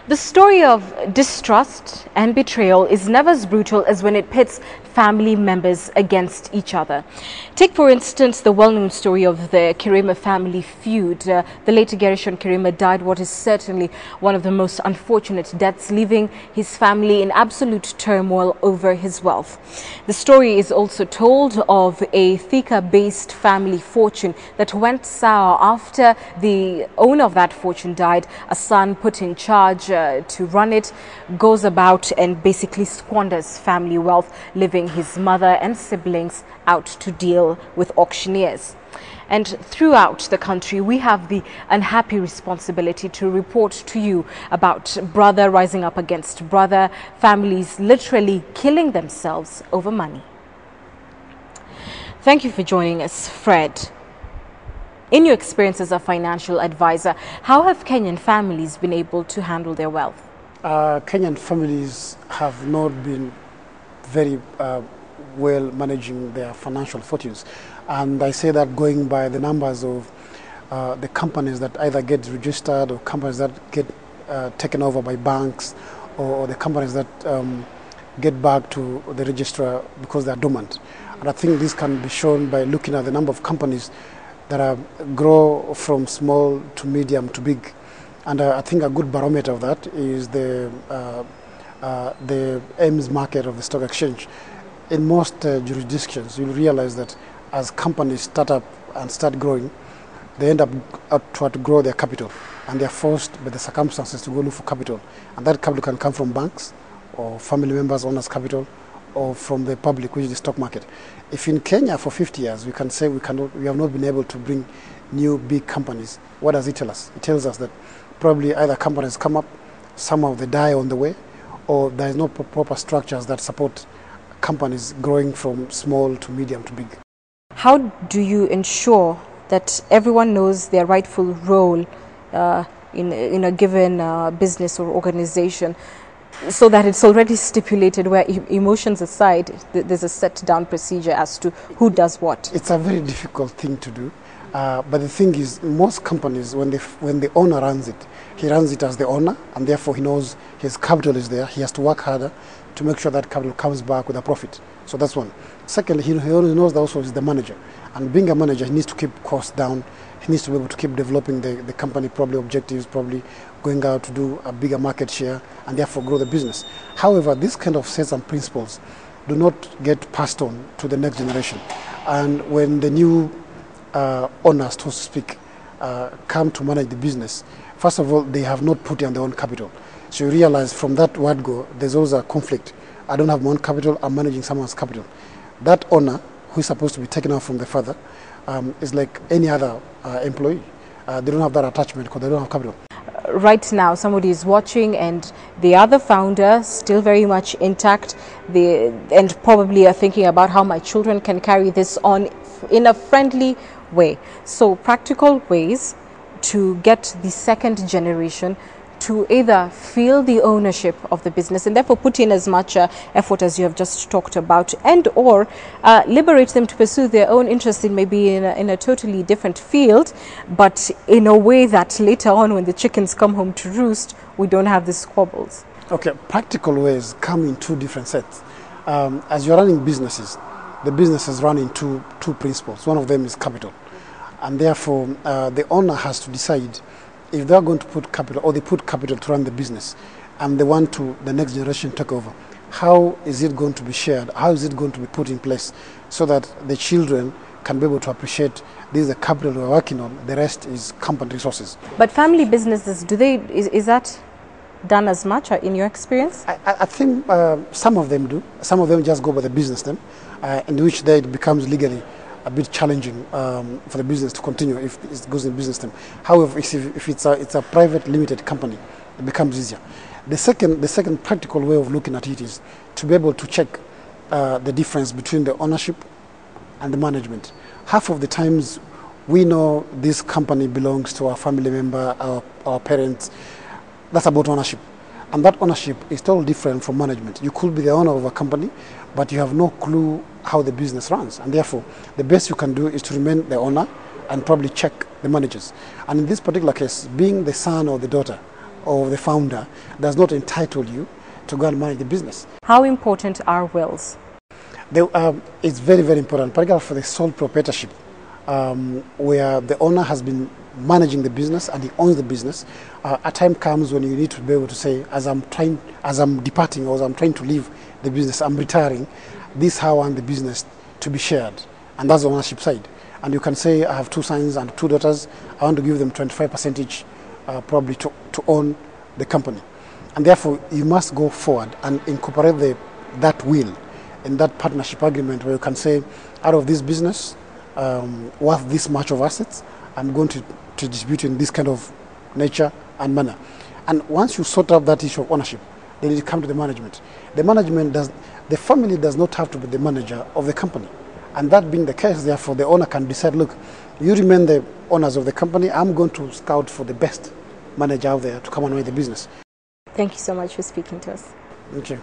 The story of distrust and betrayal is never as brutal as when it pits family members against each other. Take, for instance, the well-known story of the Kirima family feud. The late Gershon Kirima died what is certainly one of the most unfortunate deaths, leaving his family in absolute turmoil over his wealth. The story is also told of a Thika-based family fortune that went sour after the owner of that fortune died. A son put in charge to run it goes about and basically squanders family wealth, leaving his mother and siblings out to deal with auctioneers. And throughout the country, we have the unhappy responsibility to report to you about brother rising up against brother, families literally killing themselves over money. Thank you for joining us, Fred. In your experience as a financial advisor, how have Kenyan families been able to handle their wealth? Kenyan families have not been very well managing their financial fortunes. And I say that going by the numbers of the companies that either get registered or companies that get taken over by banks, or the companies that get back to the registrar because they are dormant. And I think this can be shown by looking at the number of companies that grow from small to medium to big. And I think a good barometer of that is the AIMS market of the stock exchange. In most jurisdictions, you'll realize that as companies start up and start growing, they end up trying to grow their capital, and they're forced by the circumstances to go look for capital. And that capital can come from banks, or family members, owners' capital, or from the public, which is the stock market. If in Kenya for 50 years we can say we have not been able to bring new big companies, what does it tell us? It tells us that probably either companies come up, some of them die on the way, or there is no proper structures that support companies growing from small to medium to big. How do you ensure that everyone knows their rightful role in a given business or organization, so that it's already stipulated where, emotions aside, there's a set down procedure as to who does what? It's a very difficult thing to do. But the thing is, most companies, when the owner runs it, he runs it as the owner, and therefore he knows his capital is there. He has to work harder to make sure that capital comes back with a profit. So that's one. Secondly, he always knows that also he's the manager. And being a manager, he needs to keep costs down. He needs to be able to keep developing the company, probably objectives, probably going out to do a bigger market share, and therefore grow the business. However, this kind of sets and principles do not get passed on to the next generation. And when the new owners, so to speak, come to manage the business, first of all, they have not put in their own capital. So you realize from that word go, there's always a conflict. I don't have my own capital, I'm managing someone's capital. That owner, who is supposed to be taken out from the father, is like any other employee. They don't have that attachment because they don't have capital. Right now, somebody is watching and the other founder, still very much intact, and probably are thinking about how my children can carry this on in a friendly way. So practical ways to get the second generation to either feel the ownership of the business and therefore put in as much effort as you have just talked about, and or liberate them to pursue their own interests in maybe in a totally different field, but in a way that later on when the chickens come home to roost, we don't have the squabbles. Okay, practical ways come in two different sets. As you're running businesses, the businesses run in two principles. One of them is capital, and therefore the owner has to decide if they are going to put capital, or they put capital to run the business, and they want to the next generation take over, how is it going to be shared? How is it going to be put in place so that the children can be able to appreciate this is the capital we're working on, the rest is company resources. But family businesses, is that done as much in your experience? I think some of them do. Some of them just go by the business name, in which it becomes legally a bit challenging for the business to continue if it goes in business term. However, if it's a private limited company, it becomes easier. The second practical way of looking at it is to be able to check the difference between the ownership and the management. Half of the times we know this company belongs to our family member, our parents. That's about ownership. And that ownership is totally different from management. You could be the owner of a company, but you have no clue how the business runs. And therefore, the best you can do is to remain the owner and probably check the managers. And in this particular case, being the son or the daughter or the founder does not entitle you to go and manage the business. How important are wills? It's very, very important, particularly for the sole proprietorship, where the owner has been managing the business and he owns the business. A time comes when you need to be able to say, as I'm departing, or as I'm trying to leave the business, I'm retiring, this is how I want the business to be shared. And that's the ownership side. And you can say, I have 2 sons and 2 daughters, I want to give them 25% each, probably to own the company. And therefore, you must go forward and incorporate that will in that partnership agreement, where you can say, out of this business, worth this much of assets, I'm going to distribute in this kind of nature and manner. And once you sort out that issue of ownership, then it comes to the management. The family does not have to be the manager of the company. And that being the case, therefore, the owner can decide, look, you remain the owners of the company, I'm going to scout for the best manager out there to come and run the business. Thank you so much for speaking to us. Thank you.